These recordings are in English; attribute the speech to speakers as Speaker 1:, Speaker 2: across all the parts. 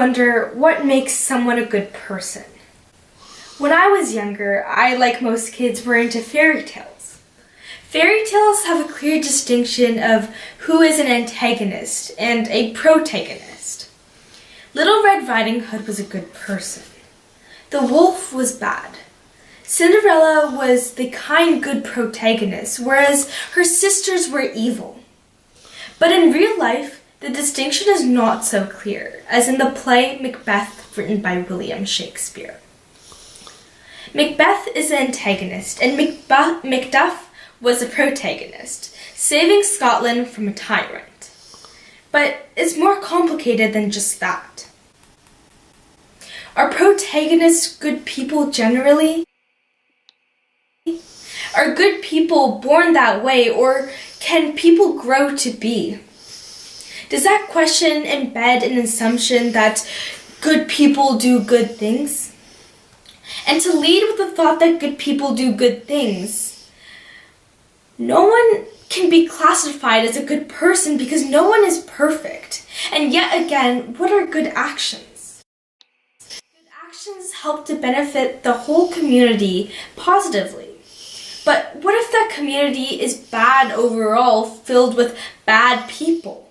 Speaker 1: wonder what makes someone a good person. When I was younger, I, like most kids, were into fairy tales. Fairy tales have a clear distinction of who is an antagonist and a protagonist. Little Red Riding Hood was a good person. The wolf was bad. Cinderella was the kind, good protagonist, whereas her sisters were evil. But in real life, the distinction is not so clear, as in the play Macbeth, written by William Shakespeare. Macbeth is an antagonist, and Macduff was a protagonist, saving Scotland from a tyrant. But it's more complicated than just that. Are protagonists good people generally? Are good people born that way, or can people grow to be? Does that question embed an assumption that good people do good things? And to lead with the thought that good people do good things, no one can be classified as a good person because no one is perfect. And yet again, what are good actions? Good actions help to benefit the whole community positively. But what if that community is bad overall, filled with bad people?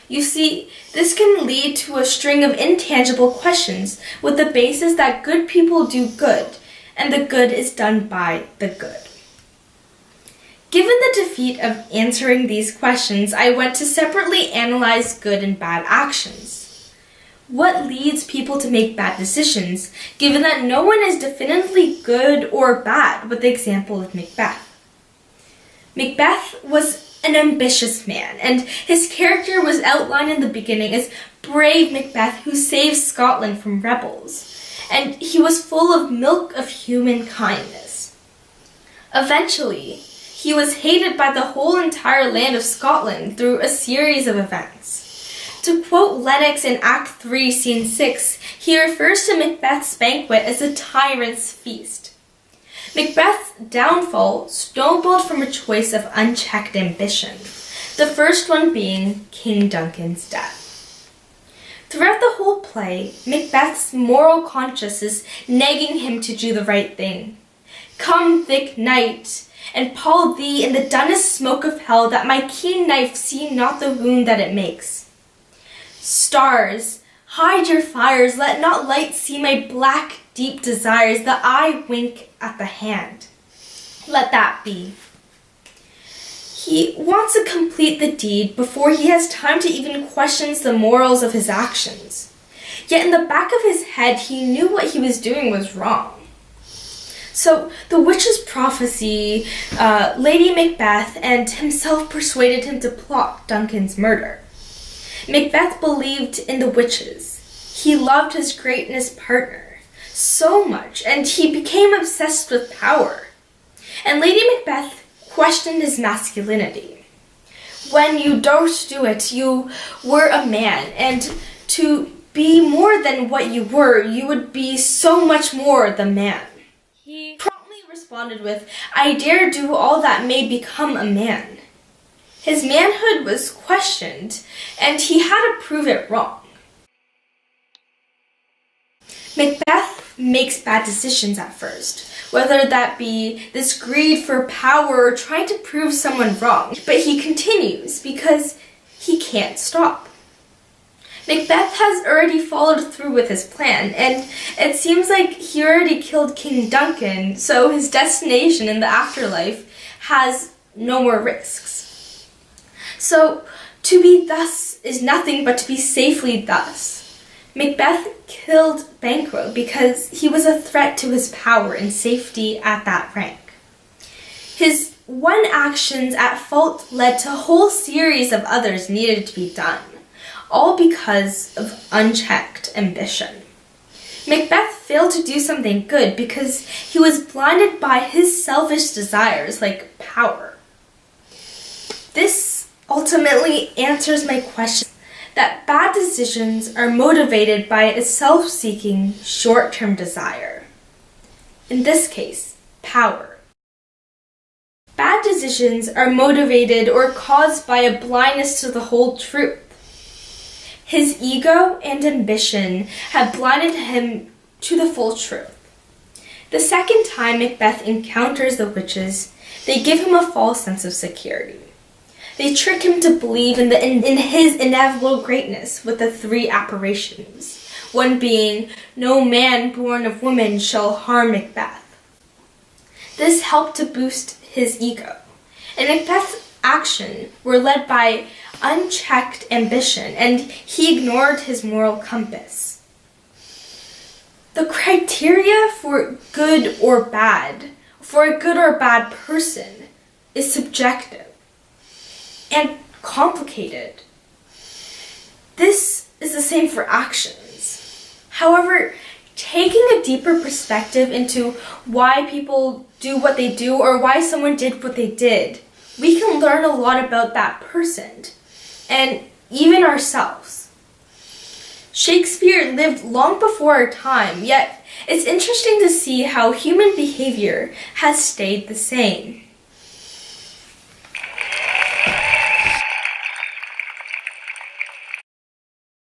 Speaker 1: You see, this can lead to a string of intangible questions with the basis that good people do good, and the good is done by the good. Given the defeat of answering these questions, I went to separately analyze good and bad actions. What leads people to make bad decisions, given that no one is definitively good or bad, with the example of Macbeth? Macbeth was an ambitious man, and his character was outlined in the beginning as brave Macbeth who saved Scotland from rebels, and he was full of milk of human kindness. Eventually, he was hated by the whole entire land of Scotland through a series of events. To quote Lennox in Act 3, Scene 6, he refers to Macbeth's banquet as a tyrant's feast. Macbeth's downfall snowballed from a choice of unchecked ambition, the first one being King Duncan's death. Throughout the whole play, Macbeth's moral conscience is nagging him to do the right thing. Come, thick night, and pall thee in the dunnest smoke of hell, that my keen knife see not the wound that it makes. Stars, hide your fires, let not light see my black, deep desires, the eye wink at the hand. Let that be. He wants to complete the deed before he has time to even question the morals of his actions. Yet in the back of his head, he knew what he was doing was wrong. So the witch's prophecy, Lady Macbeth, and himself persuaded him to plot Duncan's murder. Macbeth believed in the witches. He loved his greatness partner so much, and he became obsessed with power. And Lady Macbeth questioned his masculinity. When you don't do it, you were a man, and to be more than what you were, you would be so much more the man. He promptly responded with, I dare do all that may become a man. His manhood was questioned, and he had to prove it wrong. Macbeth makes bad decisions at first, whether that be this greed for power or trying to prove someone wrong, but he continues because he can't stop. Macbeth has already followed through with his plan, and it seems like he already killed King Duncan, so his destination in the afterlife has no more risks. So, to be thus is nothing but to be safely thus. Macbeth killed Banquo because he was a threat to his power and safety at that rank. His one actions at fault led to a whole series of others needed to be done, all because of unchecked ambition. Macbeth failed to do something good because he was blinded by his selfish desires like power. This ultimately answers my question that bad decisions are motivated by a self-seeking, short-term desire. In this case, power. Bad decisions are motivated or caused by a blindness to the whole truth. His ego and ambition have blinded him to the full truth. The second time Macbeth encounters the witches, they give him a false sense of security. They trick him to believe in his inevitable greatness with the three apparitions, one being, "No man born of woman shall harm Macbeth." This helped to boost his ego, and Macbeth's actions were led by unchecked ambition, and he ignored his moral compass. The criteria for a good or bad person is subjective and complicated. This is the same for actions. However, taking a deeper perspective into why people do what they do or why someone did what they did, we can learn a lot about that person and even ourselves. Shakespeare lived long before our time, yet it's interesting to see how human behavior has stayed the same.